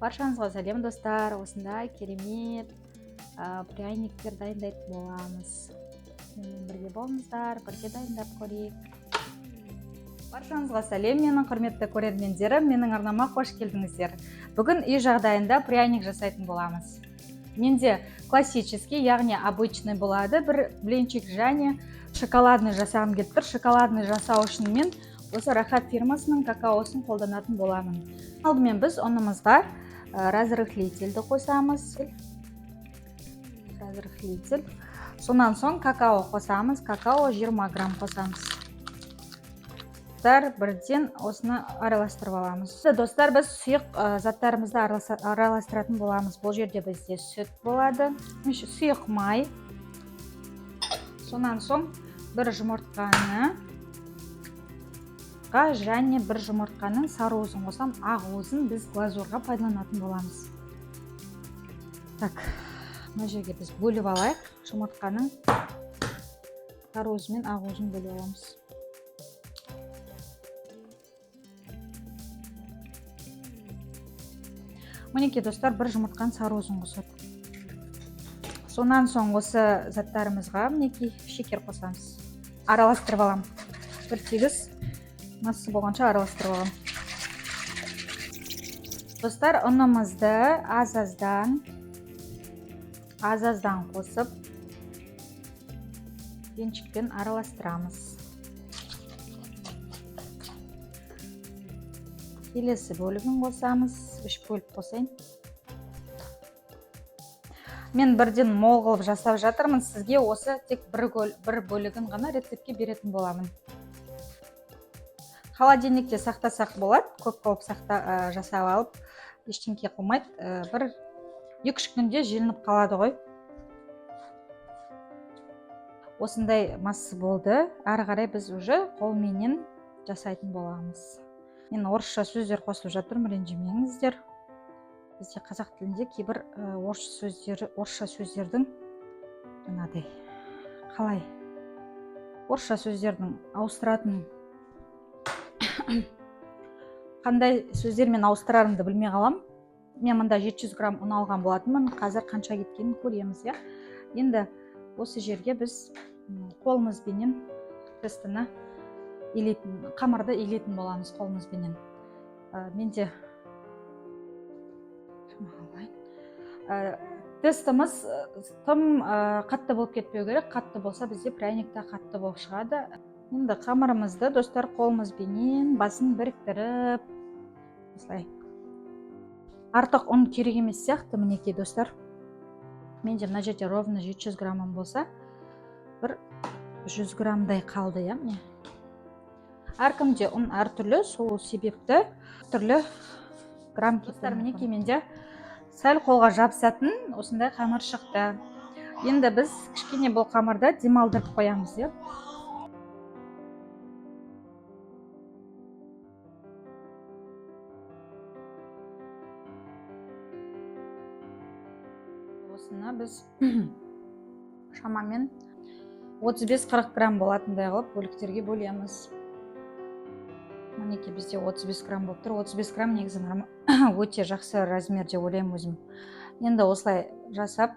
Баршаңызға сәлем достар, осындай керемет пряниктер дайындайтын боламыз. Менімен бірге болыңыздар, бірге дайындап көрейік. Баршаңызға сәлем, менің құрметті көрермендерім, менің арнама қош келдіңіздер. Бүгін үй жағдайында пряник жасайтын боламыз. Менде классический, яғни обычный болады, бір блинчик және шоколадный жасағым келіп тұр. Шоколадный жасау үшін мен осы Рахат фирмасының какаосын қолданатын боламын. Алдымен біз ұнымызға разрыхлительді қосамыз. Сонан соң какао қосамыз. Какао 20 грамм қосамыз. Бірден осыны араластырып аламыз. Достар, біз сұйық заттарымызды араластыратын боламыз. Бұл жерде бізде сүт болады, сұйық май. Сонан соң бір жұмыртқаны және бір жұмыртқаның сары уызын қосам, ақ уызын біз глазурға пайдаланатын боламыз. Так, мына жерге біз бөліп алайық. Жұмыртқаның сары уызы мен ақ уызын бөліп аламыз. Мінекей достар, бір жұмыртқаның сары уызын қосады. Сонан соң осы заттарымызға мінекей шекер қосамыз. Араластырып алам. Бір тегіс массасы болғанша араластырып алам. Достар, ұнымызды аз-аздан қосып, венчикпен араластырамыз. Келесі бөлігін қосамыз, 3 бөліп қосайын. Мен бірден мол қылып жасап жатырмын, сізге осы тек бір бөлігін ғана рецептке беретін боламын. Холодильникте сақтасақ болады, көп қылып жасап алып, ештеңке қылмайды. Бір 2-3 күнде желініп қалады ғой. Осындай массасы болды. Ары қарай біз уже қолменен жасайтын боламыз. Мен орысша сөздер қосылып жатырмын, ренжімеңіздер. Бізде қазақ тілінде кейбір орысша сөздердің қалай орысша сөздердің ауыстыратын қандай сөздермен ауыстырарымды білмей қалам. Мен мұнда 700 грамм ұн алған болатынмын. Қазір қанша кеткенін көреміз. Енді осы жерге біз қолымызбенен тестіні қамырды илетін боламыз қолымызбенен. Менде тестіміз тым қатты болып кетпеу керек. Қатты болса бізде пряникта қатты болып шығады. Енді қамырымызды достар қолымызбенен басын біріктіріп, осылай. Артық ұн керек емес сияқты, мінекей достар. Менде мына жерде ровно 700 грамм болса, бір 100 граммдай қалды, міне. Әркімде ұн әртүрлі, сол себепті түрлі грамм кетті. Мінекей менде сәл қолға жабысатын осындай қамыр шықты. Енді біз кішкене бұл қамырды демалдырып қоямыз. Осыны біз шамамен 35-40 грамм болатындай қылып бөліктерге бөлеміз. Мінекей бізде 35 грамм болып тұр. 35 грамм негізі өте жақсы размер деп ойлаймын өзім. Енді осылай жасап,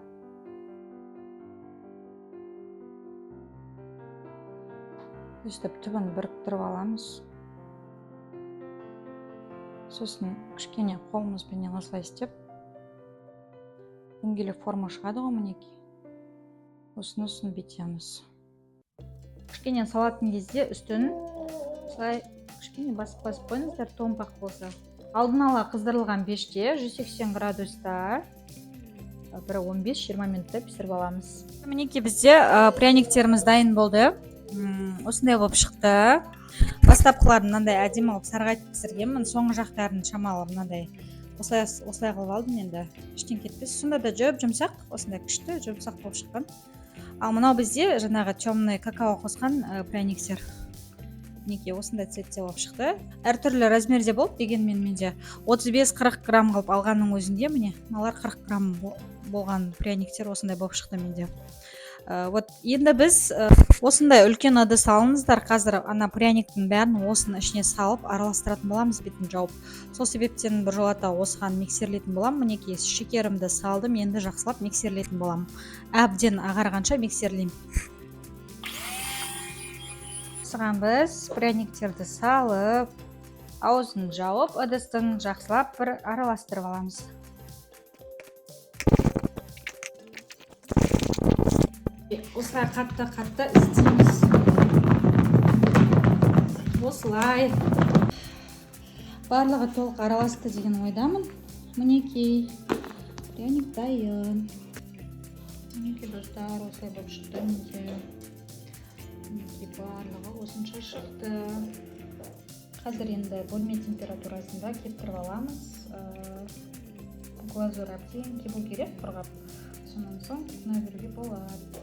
өстіп түбін біріктіріп аламыз. Сосын кішкене қолымызбенен осылай істеп, дөңгелек форма шығады ғой, мінекей. Осыны бүйтеміз. Кішкене салатын кезде үстін осылай кішкене басып қойыңыздар, томпақ болса. Алдын ала қыздырылған пеште 180 градуста бір 15-20 минутта пісіріп аламыз. Мінекей бізде пряниктеріміз дайын болды. Осындай болып шықты. Бастапқыларын мынандай әдемі алып сарғайтып пісіргенмін. Соңғы жақтарын шамалы мынандай осылай қылып алдым енді. Ештеңе кетпес. Сонда да жұмсақ, осындай күшті жұмсақ болып шыққан. Ал мынау бізде жаңағы темный какао қосқан пряниктер. Мінекей осындай цветте болып шықты. Әртүрлі размерде болды, дегенмен менде 35-40 грамм қылып алғанның өзінде, міне, мыналар 40 грамм болған пряниктер осындай болып шықты менде. Вот енді біз осындай үлкен ыдыс алыңыздар. Қазір ана пряниктің бәрін осының ішіне салып араластыратын боламыз, бетін жауып. Сол себептен біржолата осыған миксерлейтін боламын. Мінекей шекерімді салдым, енді жақсылап миксерлейтін боламын. Әбден ағарғанша миксерлеймін. Осыған біз пряниктерді салып, аузын жауып, ыдыстың жақсылап бір араластырып аламыз. Осылай қатты істейміз. Осылай. Барлығы толық араласты деген ойдамын. Мінекей пряник дайын. Мінекей достар, осылай болып шықты. Мінекей барлығы осынша шықты. Қазір енді бөлме температурасында кептіріп аламыз. Глазурь әбден кебу керек құрғап. Сонан соң тұтына беруге болады.